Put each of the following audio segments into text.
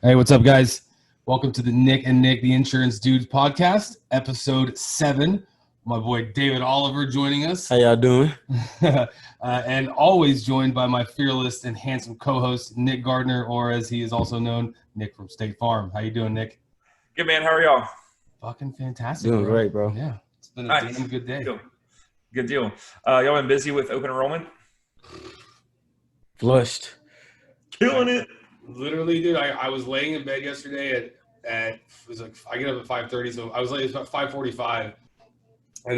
Hey, what's up, guys? Welcome to the Nick and Nick, the Insurance Dudes podcast, episode 7. My boy David Oliver joining us. How y'all doing? And always joined by my fearless and handsome co-host, Nick Gardner, or as he is also known, Nick from State Farm. How you doing, Nick? Good, man. How are y'all? Fucking fantastic, Doing bro. great, bro. Yeah, it's been a Nice. damn good day. Good deal. Y'all been busy with open enrollment? Flushed. Killing it. Literally, dude, I was laying in bed yesterday at it was like I get up at 5:30, so I was late. It's about 5:45, and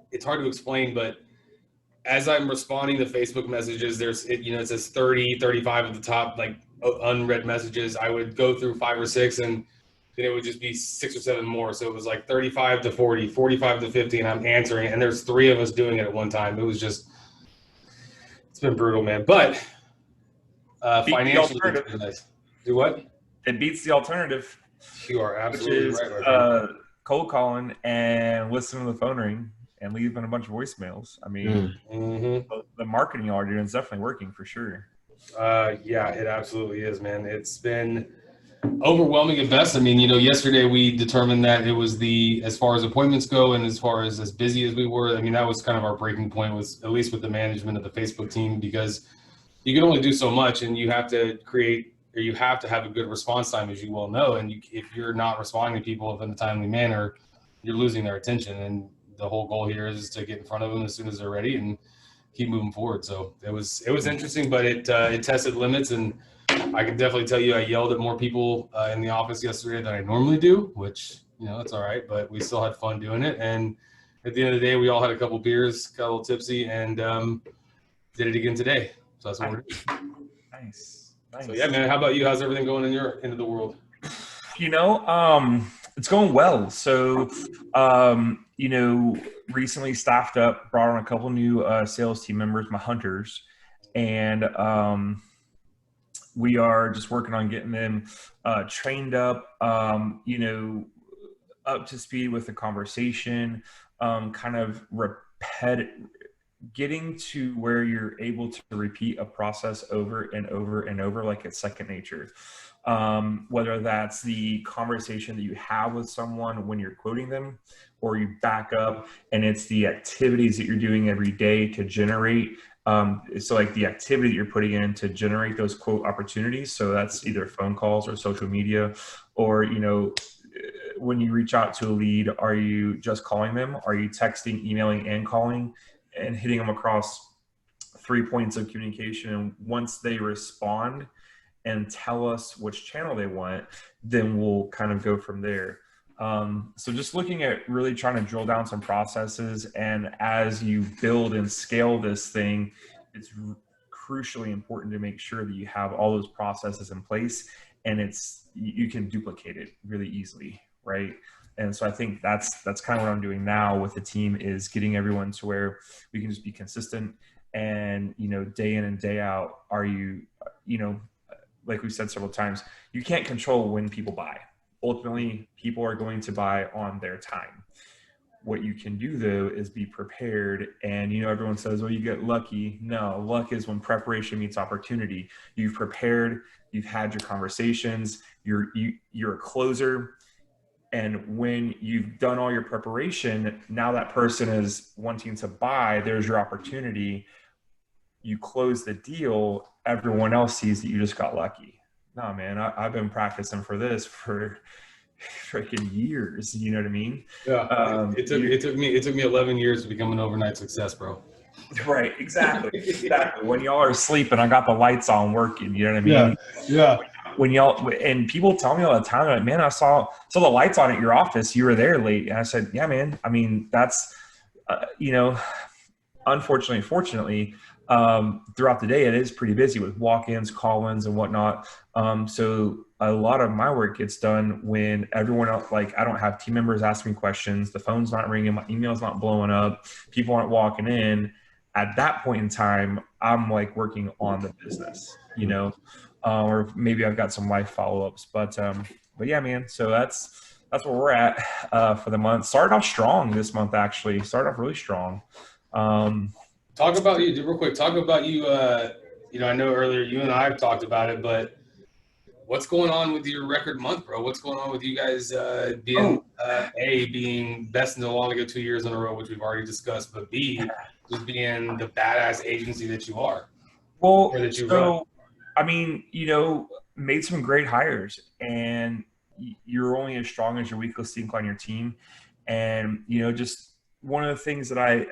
it's hard to explain, but as I'm responding to Facebook messages, it says 30, 35 at the top, like unread messages. I would go through 5 or 6, and then it would just be 6 or 7 more. So it was like 35 to 40, 45 to 50, and I'm answering, and there's 3 of us doing it at one time. It's been brutal, man. But financially, it's nice. Do what? It beats the alternative. You are absolutely which is, right. Cold calling and listening to the phone ring and leaving a bunch of voicemails. I mean, the marketing y'all are doing is definitely working for sure. Yeah, it absolutely is, man. It's been overwhelming at best. I mean, yesterday we determined that it was as far as appointments go and as far as busy as we were, I mean, that was kind of our breaking point, was at least with the management of the Facebook team, because you can only do so much, and you have to have a good response time, as you well know. And if you're not responding to people in a timely manner, you're losing their attention. And the whole goal here is to get in front of them as soon as they're ready and keep moving forward. So it was interesting, but it tested limits. And I can definitely tell you, I yelled at more people in the office yesterday than I normally do, which, that's all right, but we still had fun doing it. And at the end of the day, we all had a couple beers, got a little tipsy, and did it again today. So that's what we're doing. Nice. So yeah, man, how about you? How's everything going in your end of the world? It's going well. So, recently staffed up, brought on a couple new sales team members, my hunters, and we are just working on getting them trained up, up to speed with the conversation, kind of getting to where you're able to repeat a process over and over and over like it's second nature. Whether that's the conversation that you have with someone when you're quoting them, or you back up and it's the activities that you're doing every day to generate. So like the activity that you're putting in to generate those quote opportunities. So that's either phone calls or social media, or, when you reach out to a lead, are you just calling them? Are you texting, emailing, and calling, and hitting them across 3 points of communication? And once they respond and tell us which channel they want, then we'll kind of go from there. So just looking at really trying to drill down some processes, and as you build and scale this thing, it's crucially important to make sure that you have all those processes in place, and you can duplicate it really easily, right? And so I think that's kind of what I'm doing now with the team, is getting everyone to where we can just be consistent, and, day in and day out, like we've said several times, you can't control when people buy. Ultimately, people are going to buy on their time. What you can do, though, is be prepared. And, everyone says, well, you get lucky. No, luck is when preparation meets opportunity. You've prepared, you've had your conversations, you're a closer. And when you've done all your preparation, now that person is wanting to buy, there's your opportunity. You close the deal, everyone else sees that you just got lucky. No, man, I've been practicing for this for freaking years. You know what I mean? Yeah. It took me 11 years to become an overnight success, bro. Right. Exactly. Exactly. When y'all are asleep and I got the lights on working, you know what I mean? Yeah. When y'all, and people tell me all the time, like, man, I saw the lights on at your office. You were there late. And I said, yeah, man. I mean, that's, unfortunately, fortunately, throughout the day, it is pretty busy with walk-ins, call-ins, and whatnot. So a lot of my work gets done when everyone else, like, I don't have team members asking me questions, the phone's not ringing, my email's not blowing up, people aren't walking in. At that point in time, I'm like working on the business, or maybe I've got some life follow-ups, but yeah, man. So that's where we're at for the month. Started off strong this month, actually. Started off really strong. Talk about you, real quick. Talk about you. I know earlier you and I have talked about it, but what's going on with your record month, bro? What's going on with you guys being being best in the long ago 2 years in a row, which we've already discussed, but B, just being the badass agency that you are? Well, Or that you run. so I mean, made some great hires, and you're only as strong as your weakest link on your team. And just one of the things that I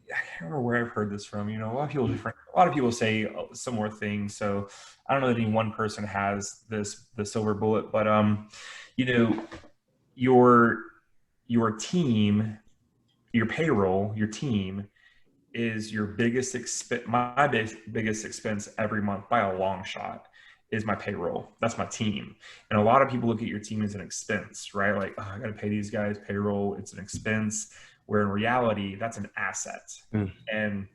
can't remember where I've heard this from. A lot of people say similar things. So I don't know that any one person has the silver bullet, but your team, your payroll, your team is your biggest expense. My biggest expense every month by a long shot is my payroll. That's my team. And a lot of people look at your team as an expense, right? Like, oh, I got to pay these guys payroll. It's an expense. Where in reality, that's an asset. And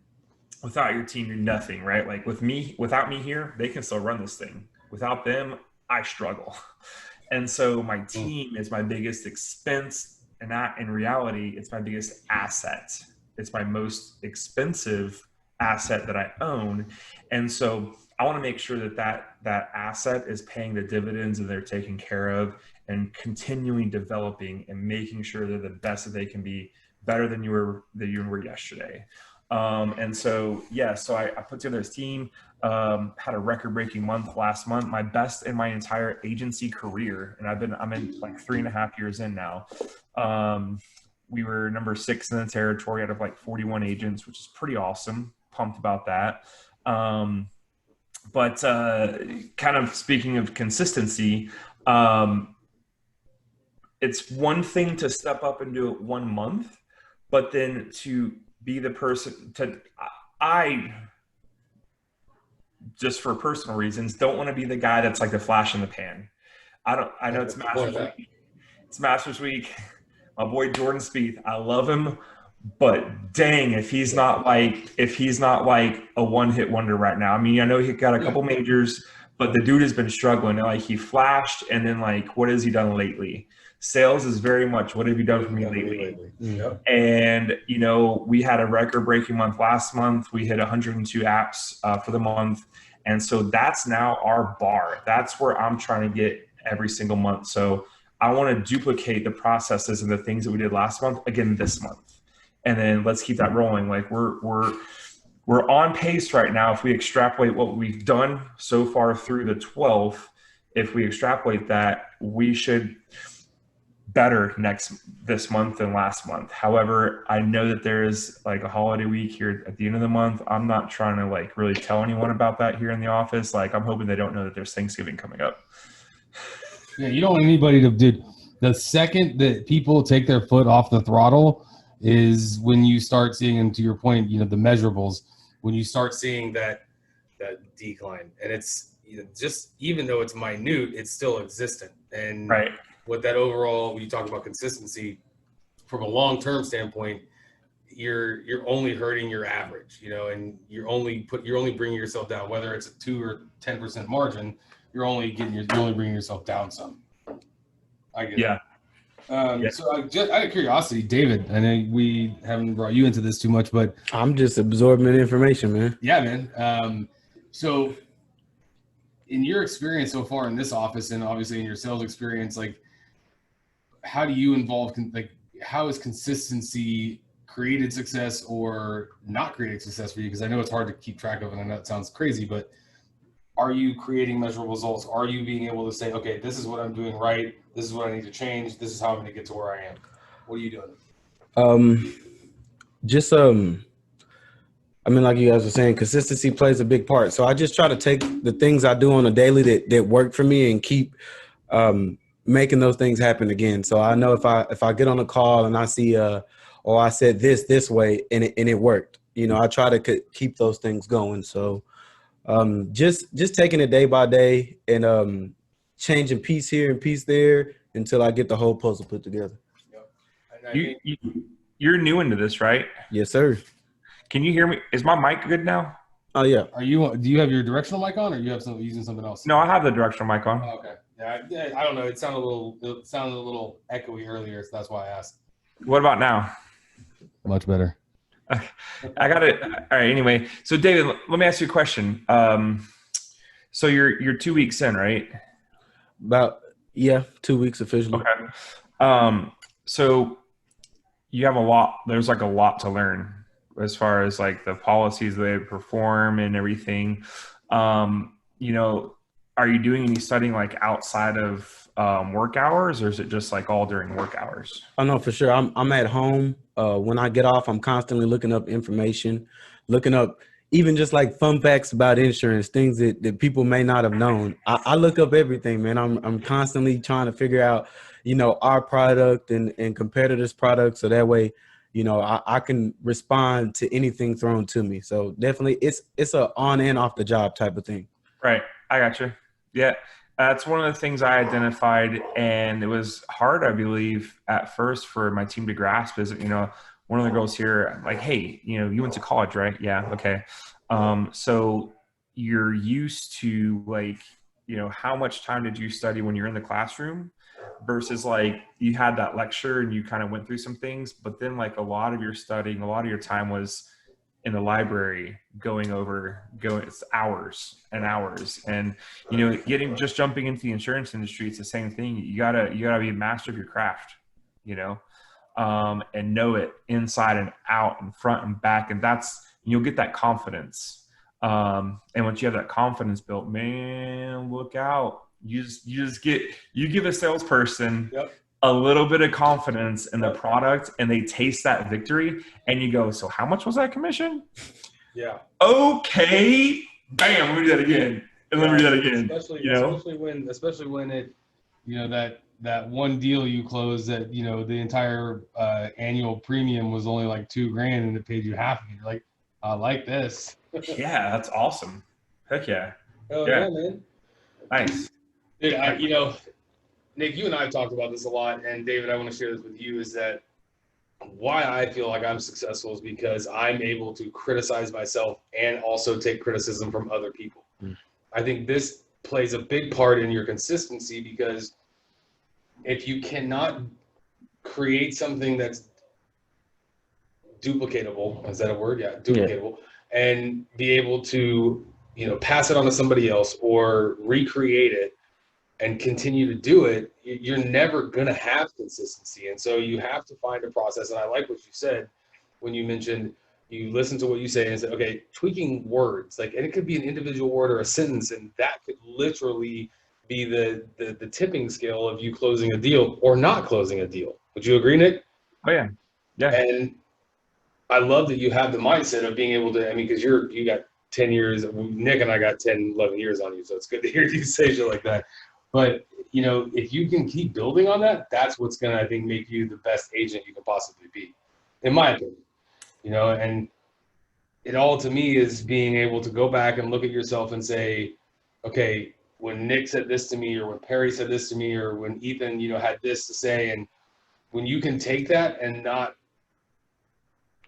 without your team, you're nothing, right? Like without me here, they can still run this thing. Without them, I struggle. And so my team is my biggest expense, and that in reality, it's my biggest asset. It's my most expensive asset that I own. And so I want to make sure that asset is paying the dividends and they're taken care of and continuing developing and making sure they're the best that they can be, better than you were yesterday. And so, so I put together this team, had a record-breaking month last month, my best in my entire agency career. And I'm in like 3.5 years in now. We were number 6 in the territory out of like 41 agents, which is pretty awesome. Pumped about that. But kind of speaking of consistency, it's one thing to step up and do it 1 month, but then to be the person I just for personal reasons don't want to be the guy that's like the flash in the pan. I know it's Masters Week. It's Masters Week. My boy Jordan Spieth, I love him, but dang, if he's not like a one-hit wonder right now. I mean, I know he got a couple majors, but the dude has been struggling. Like he flashed, and then like, what has he done lately? Sales is very much, what have you done for me lately? Yep. And, we had a record-breaking month last month. We hit 102 apps for the month. And so that's now our bar. That's where I'm trying to get every single month. So I want to duplicate the processes and the things that we did last month again this month. And then let's keep that rolling. Like we're on pace right now. If we extrapolate what we've done so far through the 12th, if we extrapolate that, we should better this month than last month. However, I know that there is like a holiday week here at the end of the month. I'm not trying to like really tell anyone about that here in the office. Like I'm hoping they don't know that there's Thanksgiving coming up. Yeah, you don't want anybody to do. The second that people take their foot off the throttle is when you start seeing, and to your point, the measurables, when you start seeing that decline. And it's just, even though it's minute, it's still existent. And right. What that overall, when you talk about consistency, from a long-term standpoint, you're only hurting your average, and you're only bringing yourself down. Whether it's a 2 or 10% margin, you're only bringing yourself down some. I get it. So just out of curiosity, David, I know we haven't brought you into this too much, but I'm just absorbing information, man. Yeah, man. So in your experience so far in this office, and obviously in your sales experience, like, how do you involve, how has consistency created success or not created success for you? Because I know it's hard to keep track of, and I know it sounds crazy, but are you creating measurable results? Are you being able to say, okay, this is what I'm doing right, this is what I need to change, this is how I'm going to get to where I am? What are you doing? I mean, like you guys were saying, consistency plays a big part. So I just try to take the things I do on a daily that work for me and keep making those things happen again. So I know if I get on a call and I see or I said this way and it worked, I try to keep those things going. So just taking it day by day and changing piece here and piece there until I get the whole puzzle put together. Yep. You're new into this, right? Yes, sir. Can you hear me? Is my mic good now? Oh yeah. Do you have your directional mic on, or you have using something else? No, I have the directional mic on. Oh, okay. Yeah, I don't know. It sounded a little echoey earlier, so that's why I asked. What about now? Much better. I got it. All right. Anyway, so David, let me ask you a question. So you're 2 weeks in, right? About, yeah, 2 weeks officially. Okay. So you have a lot, there's like a lot to learn as far as like the policies they perform and everything. You know, are you doing any studying like outside of work hours, or is it just like all during work hours? I know for sure. I'm at home. When I get off, I'm constantly looking up information, looking up even just like fun facts about insurance, things that people may not have known. I look up everything, man. I'm constantly trying to figure out, our product and competitors' products, so that way, I can respond to anything thrown to me. So definitely, it's a on and off the job type of thing. Right. I got you. Yeah. That's one of the things I identified, and it was hard, I believe, at first for my team to grasp is, one of the girls here, like, hey, you went to college, right? Yeah. Okay. So you're used to like, how much time did you study when you're in the classroom versus like you had that lecture and you kind of went through some things, but then like a lot of your studying, a lot of your time was in the library going it's hours and hours. And jumping into the insurance industry, it's the same thing. You gotta be a master of your craft, you know and know it inside and out and front and back, and you'll get that confidence. And once you have that confidence built, man, look out. You give a salesperson Yep. a little bit of confidence in the product, and they taste that victory, and you go, so how much was that commission? Yeah. Okay, bam, let me do that again, and let me do that again. Especially when it, that one deal you closed that, the entire annual premium was only like $2,000 and it paid you half of it. You're like, I like this. Yeah, that's awesome. Heck yeah. Oh Yeah. yeah, man. Nice. Dude, Nick, you and I have talked about this a lot, and David, I want to share this with you, is that why I feel like I'm successful is because I'm able to criticize myself and also take criticism from other people. I think this plays a big part in your consistency, because if you cannot create something that's duplicatable, is that a word? Yeah, duplicatable, and be able to, pass it on to somebody else or recreate it and continue to do it, you're never going to have consistency. And so you have to find a process. And I like what you said when you mentioned you listen to what you say and say, okay, tweaking words, and it could be an individual word or a sentence, and that could literally be the tipping scale of you closing a deal or not closing a deal. Would you agree, Nick? Oh yeah. Yeah. And I love that you have the mindset of being able to, because you got 10 years, Nick and I got 10, 11 years on you. So it's good to hear you say shit like that. But, if you can keep building on that, that's what's going to, I think, make you the best agent you can possibly be, in my opinion. And it all to me is being able to go back and look at yourself and say, okay, when Nick said this to me, or when Perry said this to me, or when Ethan, had this to say, and when you can take that and not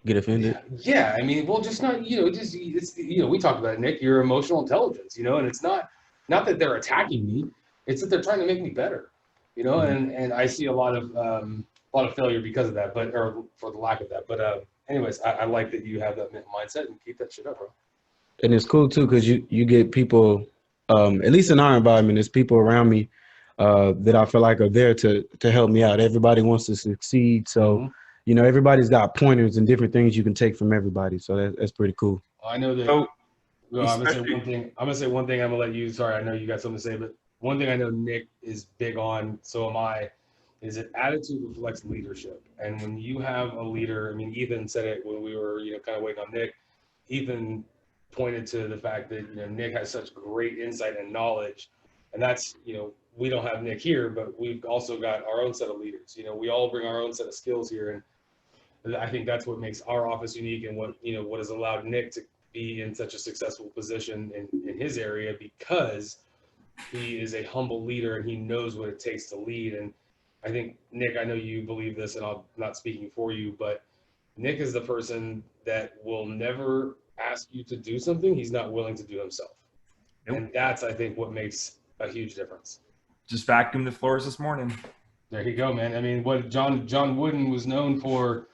Get offended. Yeah, well, just not, it's, we talked about it, Nick, your emotional intelligence, and it's not that they're attacking me, it's that they're trying to make me better, and I see a lot of failure because of that, or for the lack of that. But anyways, I like that you have that mindset and keep that shit up, bro. And it's cool too, because you get people, at least in our environment, there's people around me that I feel like are there to help me out. Everybody wants to succeed, so everybody's got pointers and different things you can take from everybody. So that's pretty cool. I know that. So, I'm gonna say one thing. I'm gonna let you. Sorry, I know you got something to say, but one thing I know Nick is big on. So am I. Is that attitude reflects leadership, and when you have a leader, Ethan said it when we were, kind of waiting on Nick. Ethan pointed to the fact that Nick has such great insight and knowledge, and that's we don't have Nick here, but we've also got our own set of leaders. We all bring our own set of skills here, and I think that's what makes our office unique, and what has allowed Nick to be in such a successful position in his area, because he is a humble leader and he knows what it takes to lead. And I think, Nick, I know you believe this, and I'm not speaking for you, but Nick is the person that will never ask you to do something he's not willing to do himself. Nope. And that's, I think, what makes a huge difference. Just vacuumed the floors this morning. There you go, man. What John Wooden was known for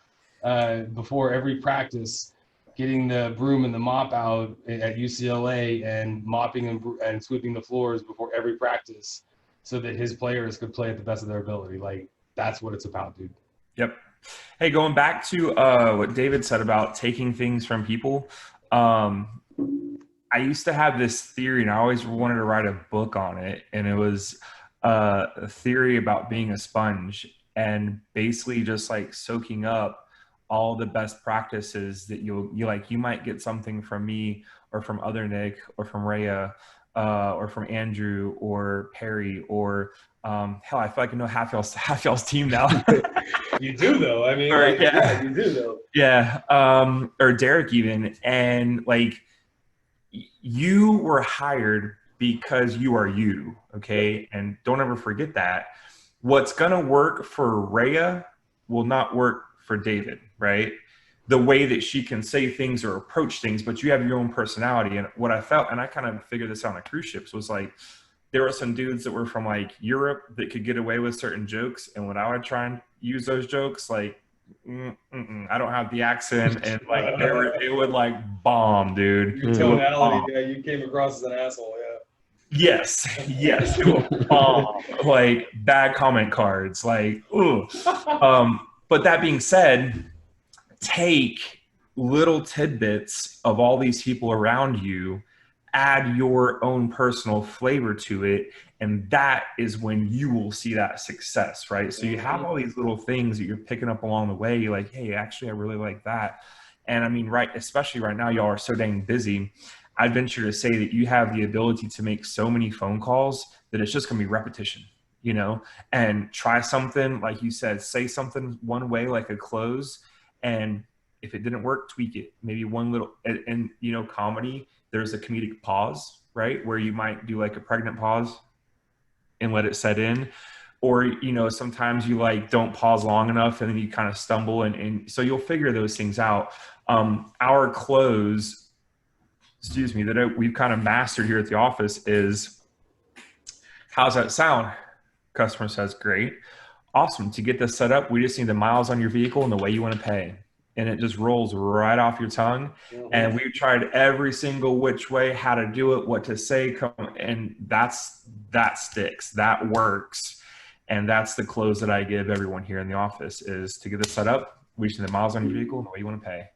before every practice, getting the broom and the mop out at UCLA and mopping and sweeping the floors before every practice. so that his players could play at the best of their ability. Like, that's what it's about, dude. Yep. Hey, going back to what David said about taking things from people, I used to have this theory, and I always wanted to write a book on it. And it was a theory about being a sponge and basically just like soaking up all the best practices that you might get something from me or from other Nick or from Rhea or from Andrew or Perry or hell, I feel like I know half y'all's team now. You do, though. I mean, Or, like, yeah, you do, though. Yeah. Or Derek even. And like, you were hired because you are you. Okay. And don't ever forget that. What's going to work for Rhea will not work for David, right? The way that she can say things or approach things, but you have your own personality. And what I felt, and I kind of figured this out on the cruise ships, was like, there were some dudes that were from like Europe that could get away with certain jokes. And when I would try and use those jokes, like, I don't have the accent, and like it would like bomb, dude. Your tonality, yeah, you came across as an asshole, yeah. Yes, it would bomb. Like bad comment cards, like ooh. But that being said, take little tidbits of all these people around you, add your own personal flavor to it, and that is when you will see that success, right? So you have all these little things that you're picking up along the way. You're like, hey, actually, I really like that. And I mean, right, especially right now, y'all are so dang busy. I'd venture to say that you have the ability to make so many phone calls that it's just going to be repetition, you know, and try something, like you said, say something one way, like a close. And if it didn't work, tweak it. Maybe one little, and you know, comedy, there's a comedic pause, right? Where you might do like a pregnant pause and let it set in. Or, you know, sometimes you like don't pause long enough and then you kind of stumble. And so you'll figure those things out. Our close, that we've kind of mastered here at the office is, how's that sound? Customer says, great. Awesome. To get this set up, we just need the miles on your vehicle and the way you want to pay. And it just rolls right off your tongue. Mm-hmm. And we've tried every single which way, how to do it, what to say, and that sticks, that works. And that's the close that I give everyone here in the office, is to get this set up, we just need the miles on your vehicle and the way you want to pay.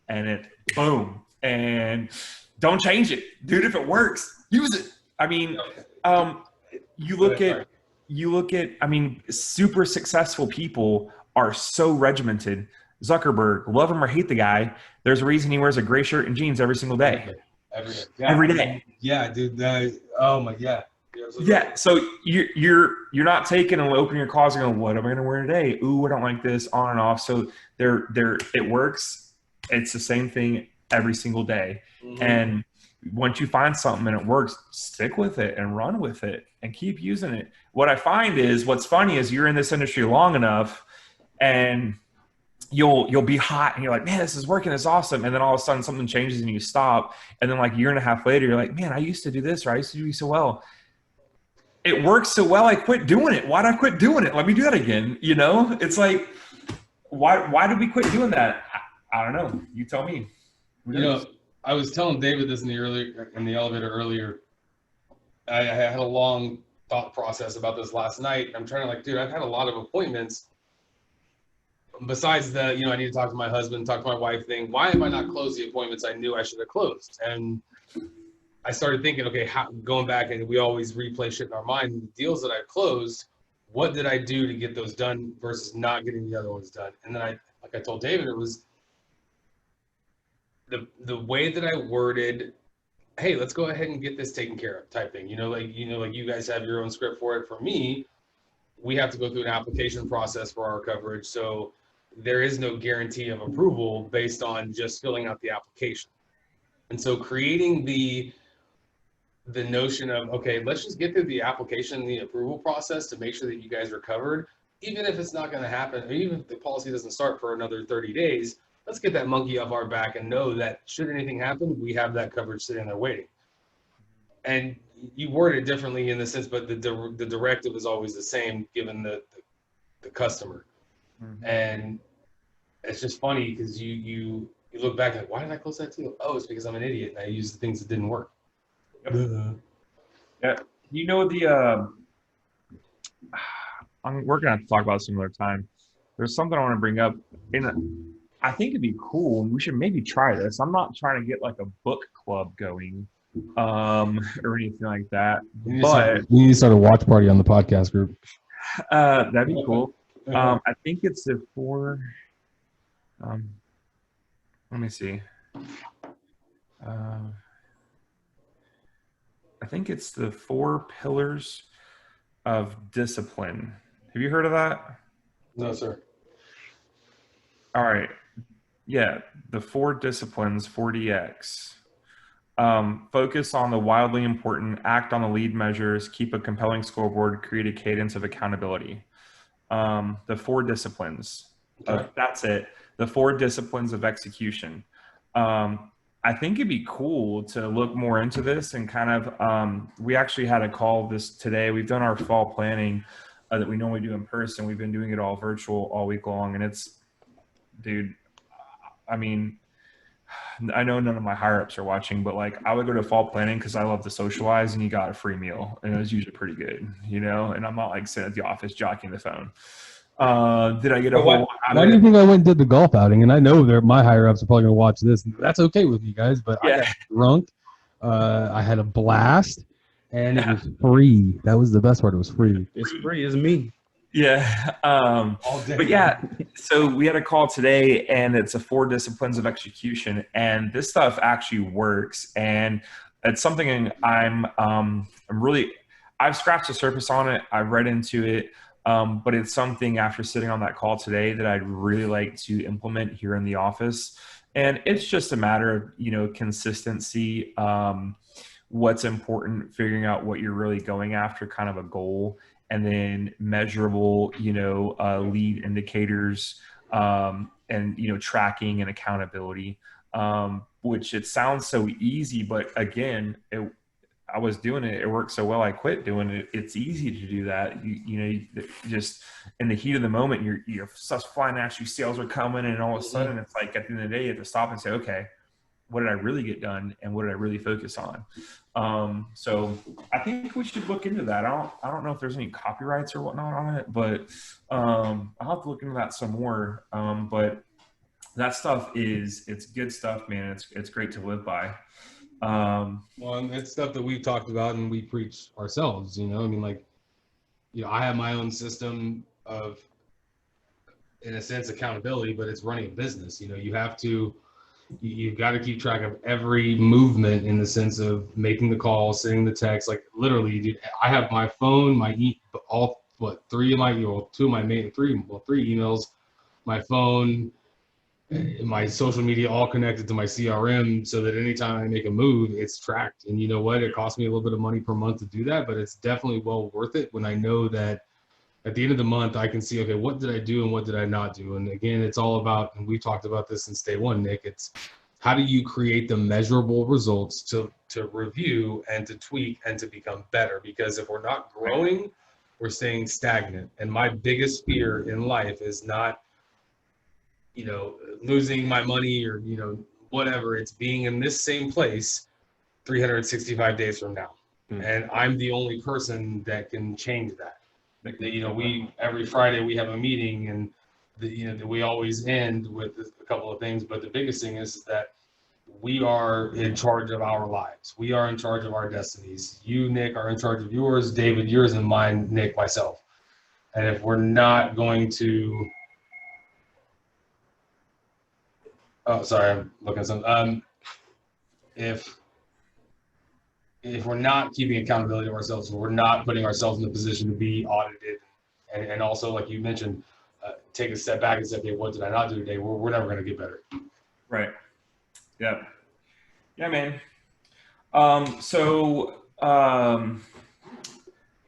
And it, boom. And don't change it. Dude, if it works, use it. I mean, you look at, I mean, super successful people are so regimented. Zuckerberg, love him or hate the guy, there's a reason he wears a gray shirt and jeans every single day. Every day. Yeah, dude. Oh my God. Yeah. So you're not taking and opening your closet and going, what am I going to wear today? Ooh, I don't like this, on and off. So it works. It's the same thing every single day. Mm-hmm. And once you find something and it works, stick with it and run with it and keep using it. What I find is, what's funny is, you're in this industry long enough and you'll be hot and you're like, man, this is working, it's awesome. And then all of a sudden something changes and you stop. And then like a year and a half later, you're like, man, I used to do this, or I used to do so well. It works so well, I quit doing it. Why'd I quit doing it? Let me do that again. You know, it's like, why did we quit doing that? I don't know. You tell me. You know, I was telling David this in the elevator earlier. I had a long thought process about this last night. I'm trying to like, dude, I've had a lot of appointments. Besides the, you know, I need to talk to my husband, talk to my wife thing. Why have I not closed the appointments I knew I should have closed? And I started thinking, okay, going back, and we always replay shit in our mind. The deals that I closed, what did I do to get those done versus not getting the other ones done? And then like I told David, it was the way that I worded, hey, let's go ahead and get this taken care of type thing. You know, like you guys have your own script for it. For me, we have to go through an application process for our coverage. So there is no guarantee of approval based on just filling out the application. And so creating the notion of, okay, let's just get through the application, the approval process to make sure that you guys are covered, even if it's not going to happen, or even if the policy doesn't start for another 30 days, let's get that monkey off our back and know that should anything happen, we have that coverage sitting there waiting. And you word it differently in the sense, but the directive is always the same given the customer. Mm-hmm. And it's just funny because you look back and like, why did I close that deal? Oh, it's because I'm an idiot and I used the things that didn't work. Yeah. You know, the we're gonna have to talk about this another time. There's something I want to bring up, and I think it'd be cool. We should maybe try this. I'm not trying to get like a book club going, or anything like that. But we need to start a watch party on the podcast group. that'd be cool. I think it's the 4. Let me see. I think it's the 4 pillars of discipline. Have you heard of that? No, sir. All right. Yeah, the 4 disciplines, 4DX. Focus on the wildly important, act on the lead measures, keep a compelling scoreboard, create a cadence of accountability. The 4 disciplines. Okay. That's it. The 4 disciplines of execution. I think it'd be cool to look more into this and kind of, we actually had a call this today. We've done our fall planning that we normally do in person. We've been doing it all virtual all week long. And it's, dude, I mean, I know none of my higher ups are watching, but like I would go to fall planning because I love to socialize, and you got a free meal, and it was usually pretty good, you know. And I'm not like sitting at the office jockeying the phone. Did I get a whole? Why do you think I went and did the golf outing? And I know my higher ups are probably gonna watch this. That's okay with you guys, but I got drunk. I had a blast, and it was free. That was the best part. It was free. It's free. It's me. Yeah. But yeah, so we had a call today, and it's a 4 disciplines of execution, and this stuff actually works. And it's something I'm really, I've scratched the surface on it. I've read into it. But it's something after sitting on that call today that I'd really like to implement here in the office. And it's just a matter of, you know, consistency, what's important, figuring out what you're really going after, kind of a goal, and then measurable, you know, lead indicators, and, you know, tracking and accountability, which it sounds so easy, but again, I was doing it. It worked so well. I quit doing it. It's easy to do that. You know, just in the heat of the moment, you're stuff's flying at you, sales are coming, and all of a sudden it's like at the end of the day, you have to stop and say, okay, what did I really get done, and what did I really focus on? So I think we should look into that. I don't know if there's any copyrights or whatnot on it, but I'll have to look into that some more. But that stuff it's good stuff, man. It's great to live by. Well, it's stuff that we've talked about and we preach ourselves, you know. I mean, like, you know, I have my own system of, in a sense, accountability, but it's running a business. You know, you've got to keep track of every movement in the sense of making the call, sending the text. Like literally, dude, I have my phone, three emails, my phone, my social media, all connected to my CRM, so that anytime I make a move, it's tracked. And you know what? It costs me a little bit of money per month to do that, but it's definitely well worth it when I know that at the end of the month, I can see, okay, what did I do and what did I not do? And again, it's all about, and we talked about this since day one, Nick, it's how do you create the measurable results to review and to tweak and to become better? Because if we're not growing, we're staying stagnant. And my biggest fear in life is not, you know, losing my money or, you know, whatever. It's being in this same place 365 days from now. And I'm the only person that can change that. You know, every Friday we have a meeting, and we always end with a couple of things, but the biggest thing is that we are in charge of our lives. We are in charge of our destinies. You, Nick, are in charge of yours. David, yours, and mine. Nick, myself. And if we're not going to, oh, sorry, I'm looking at something. If we're not keeping accountability to ourselves, if we're not putting ourselves in a position to be audited, and also, like you mentioned, take a step back and say, okay, what did I not do today? We're never going to get better. Right. Yeah. Yeah, man. I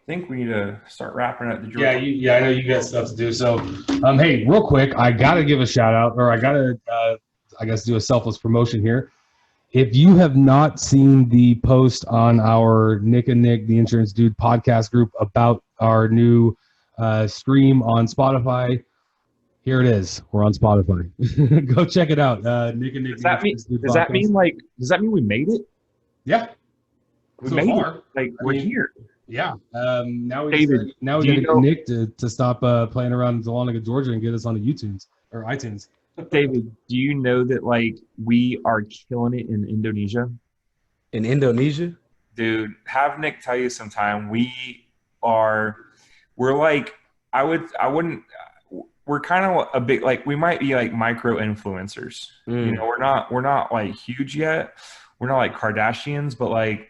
think we need to start wrapping up the drill. Yeah, I know you got stuff to do. So, hey, real quick, I got to give a shout out, or I got to, I guess, do a selfless promotion here. If you have not seen the post on our Nick and Nick, the Insurance Dude podcast group about our new stream on Spotify, here it is. We're on Spotify. Go check it out. Nick and Nick. Does that mean we made it? Yeah. We made it. Like we're here. Yeah. Now we David, now we do got you to get know- Nick to stop playing around Dahlonega, Georgia, and get us onto YouTunes or iTunes. David, do you know that like we are killing it in Indonesia? In Indonesia? Dude, have Nick tell you sometime. We're like, we're kind of a bit like, we might be like micro influencers. You know, we're not like huge yet. We're not like Kardashians, but like,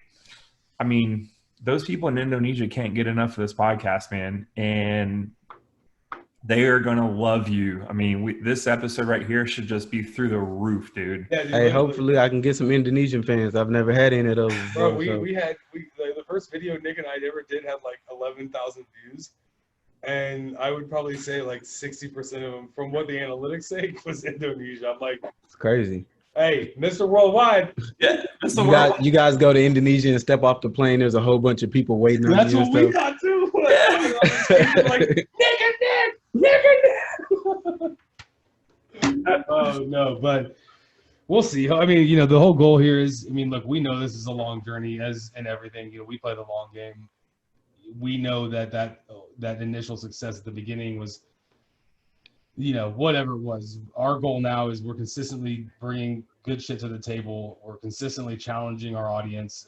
I mean, those people in Indonesia can't get enough of this podcast, man. And they are going to love you. I mean, this episode right here should just be through the roof, dude. Yeah, dude, Hey, hopefully I can get some Indonesian fans. I've never had any of those bro, before. So. we had the first video Nick and I ever did had like 11,000 views, and I would probably say like 60% of them, from what the analytics say, was Indonesia. I'm like, It's crazy. hey, Mr. Worldwide. Yeah, You guys go to Indonesia and step off the plane. There's a whole bunch of people waiting on That's you. what we thought too. Like, Nick and Nick. Oh no, but we'll see. I mean, you know, the whole goal here is, I mean, look, we know this is a long journey as and everything. You know, we play the long game. We know that initial success at the beginning was, you know, whatever it was. Our goal now is we're consistently bringing good shit to the table. We're consistently challenging our audience.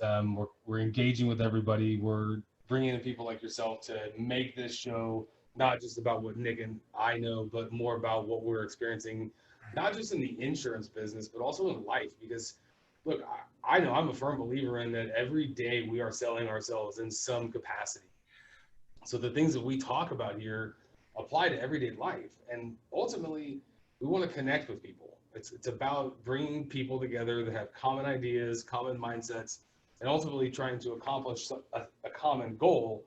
We're engaging with everybody. We're bringing in people like yourself to make this show not just about what Nick and I know, but more about what we're experiencing, not just in the insurance business, but also in life. Because, look, I know I'm a firm believer in that every day we are selling ourselves in some capacity. So the things that we talk about here apply to everyday life. And ultimately, we want to connect with people. It's about bringing people together that have common ideas, common mindsets, and ultimately trying to accomplish a common goal.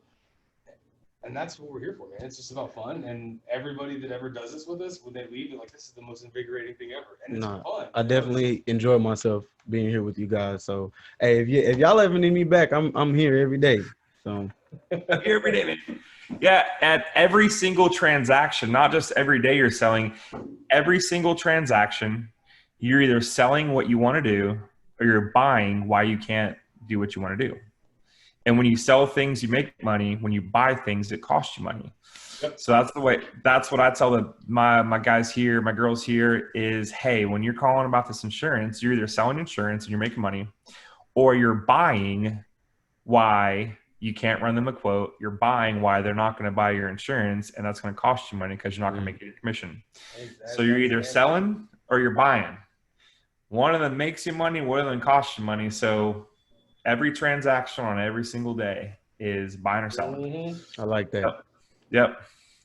And that's what we're here for, man. It's just about fun. And everybody that ever does this with us, when they leave, they're like, this is the most invigorating thing ever. And it's fun. I definitely enjoy myself being here with you guys. So, hey, if y'all ever need me back, I'm here every day. So here every day, man. Yeah, at every single transaction, not just every day you're selling, every single transaction, you're either selling what you want to do or you're buying why you can't do what you want to do. And when you sell things, you make money. When you buy things, it costs you money. Yep. So that's what I tell my guys here, my girls here is, hey, when you're calling about this insurance, you're either selling insurance and you're making money, or you're buying why you can't run them a quote. You're buying why they're not going to buy your insurance, and that's going to cost you money because you're not going to make any commission. So you're either selling or you're buying. One of them makes you money, one of them costs you money. So every transaction on every single day is buying or selling. I like that. Yep.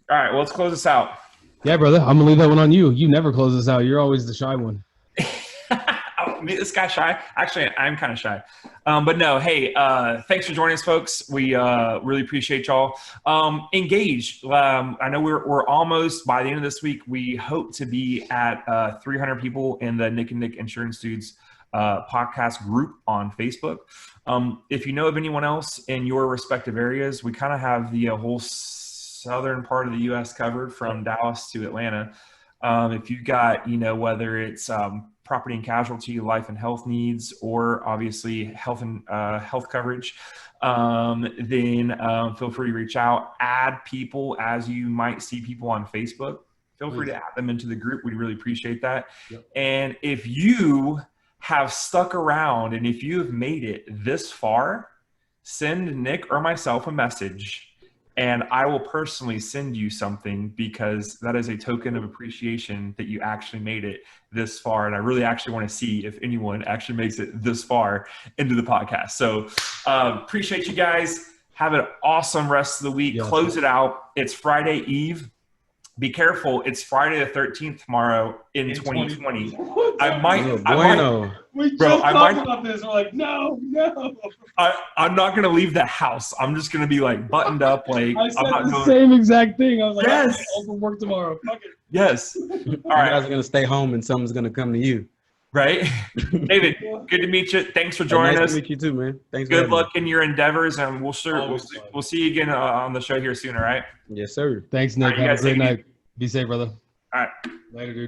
All right, well, let's close this out. Yeah, brother. I'm going to leave that one on you. You never close this out. You're always the shy one. This guy's shy. Actually, I'm kind of shy. But no, hey, thanks for joining us, folks. We really appreciate y'all. Engage. I know we're almost, by the end of this week, we hope to be at 300 people in the Nick and Nick Insurance Dudes podcast group on Facebook. If you know of anyone else in your respective areas, we kind of have the whole southern part of the U.S. covered from Dallas to Atlanta. If you've got, whether it's property and casualty, life and health needs, or obviously health and health coverage, then feel free to reach out. Add people as you might see people on Facebook. Feel free to add them into the group. We really appreciate that. Yep. And if you have stuck around and if you have made it this far, send Nick or myself a message, and I will personally send you something, because that is a token of appreciation that you actually made it this far. And I really actually want to see if anyone actually makes it this far into the podcast. So appreciate you guys. Have an awesome rest of the week. Yes. Close it out. It's Friday Eve. Be careful. It's Friday the 13th tomorrow in 2020. I might. We just talked about this. We're like, no. I'm not going to leave the house. I'm just going to be like buttoned up. Like, I said the same exact thing. I was like, yes. I'll go work tomorrow. Fuck it. Yes. All right. You guys are going to stay home and something's going to come to you. Right? David, good to meet you. Thanks for joining us. Nice to meet you too, man. Thanks. Good luck in your endeavors, and we'll see you again on the show here soon, all right? Yes, sir. Thanks, Nick. Have a great night. Be safe, brother. All right. Later, dude.